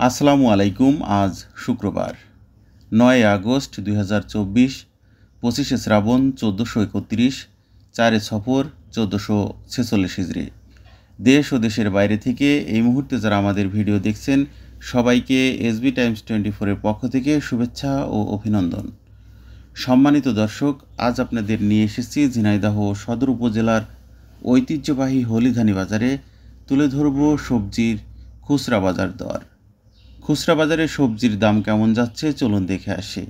আসসালামু আলাইকুম। আজ শুক্রবার 9 আগস্ট 2024, 25শে শ্রাবণ 1431, 4 সফর 1446 হিজরি। দেশ ও দেশের বাইরে থেকে এই মুহূর্তে যারা আমাদের ভিডিও দেখছেন সবাইকে এসবি টাইমস 24-এর পক্ষ থেকে শুভেচ্ছা ও অভিনন্দন। সম্মানিত দর্শক, আজ আপনাদের নিয়ে এসেছি ঝিনাইদহ সদর উপজেলার ঐতিহ্যবাহী হলিধানি বাজারে। তুলে ধরব সবজির খুচরা বাজার দর। খুচরা বাজারে সবজির দাম কেমন যাচ্ছে চলুন দেখে আসি।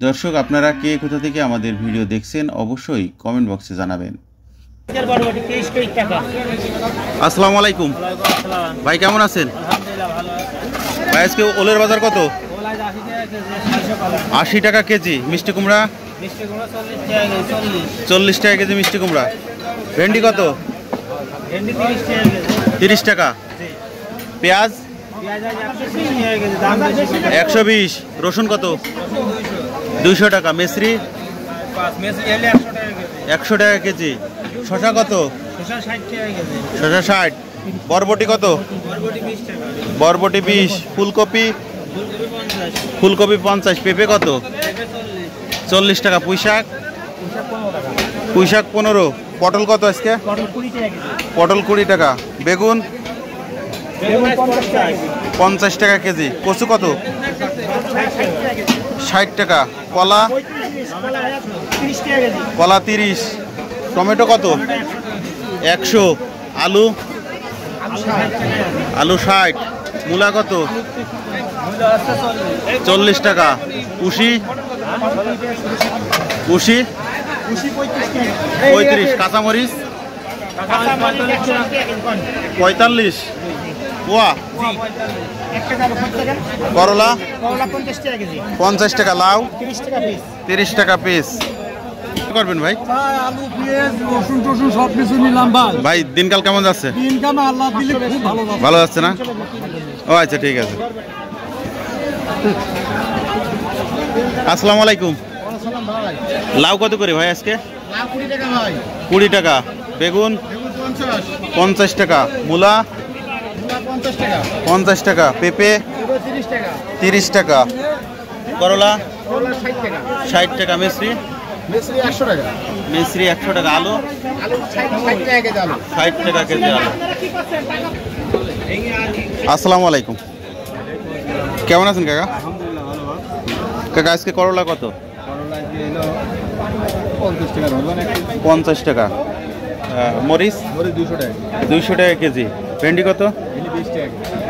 দর্শক, আপনারা কে কোথা থেকে আমাদের ভিডিও দেখছেন অবশ্যই কমেন্ট বক্সে জানাবেন। আসসালামু আলাইকুম ভাই, কেমন আছেন? ভাই, আজকে ওলের বাজার কত? 80 টাকা কেজি। মিষ্টি কুমড়া 40 টাকা কেজি মিষ্টি কুমড়া। ভেন্ডি কত? 30 টাকা। পেঁয়াজ 120। রসুন কত? 200 টাকা। মেসরি 100 টাকা কেজি। শসা কত? শসা 60। বরবটি কত? বরবটি 20। ফুলকপি 50। পেঁপে কত? 40 টাকা। পুঁইশাক 15। পটল কত আজকে? পটল 20 টাকা। বেগুন 50 টাকা কেজি। কচু কত? 60 টাকা। কলা 30। টমেটো কত? 100। আলু 60। মূলা কত? 40 টাকা। উশি 35। কাঁচামরিচ 45। পোয়া করলা 50 টাকা। লাউ 30 টাকা পিস। করবেন ভাই? আলু, পেঁয়াজ, রসুন টসুন সব কিছু নিলাম ভাই। দিনকাল কেমন যাচ্ছে? দিনকাল আল্লাহ দিলে খুব ভালো যাচ্ছে না? ও আচ্ছা, ঠিক আছে। আসসালামু আলাইকুম। লাউ কত করে ভাই আজকে? 20 টাকা। বেগুন 50 টাকা। মূলা 50 টাকা। পেঁপে 30 টাকা। করলা 60 টাকা। মিশ্রি 100 টাকা। আলু 60 টাকা কেজি আলু। আসসালামু আলাইকুম, কেমন আছেন কাকা? কাকা, আজকে করলা কত? 50 টাকা। মরিচ 200 টাকা কেজি। ভেন্ডি কত?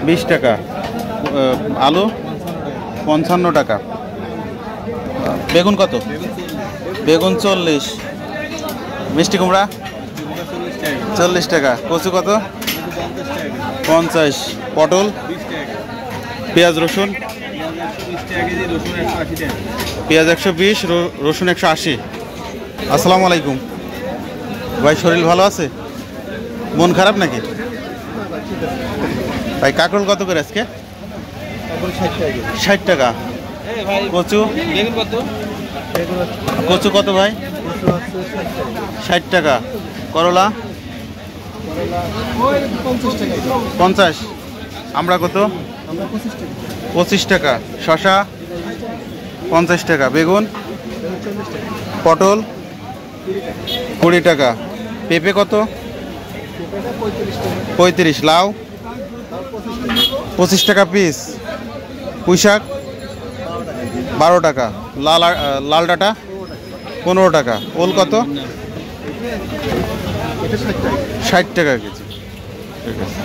20 টাকা। আলু 55 টাকা। বেগুন কত? বেগুন 40। মিষ্টি কুমড়া 40 টাকা। কচু কত? 50। পটল। পেঁয়াজ রসুন পেঁয়াজ 120, রসুন 180। আসসালামু আলাইকুম ভাই, শরীর ভালো আছে? মন খারাপ নাকি ভাই? কাঁকরোল কত করে আজকে? 60 টাকা। কচু কত ভাই? 60 টাকা। করলা 50। আমরা কত? 25 টাকা। শসা 50 টাকা। বেগুন পটল 20 টাকা। পেঁপে কত? 35। লাউ 25 টাকা পিস। পুঁইশাক 12 টাকা। লাল ডাঁটা 15 টাকা। ওল কত? 60 টাকা কেজি। ঠিক আছে।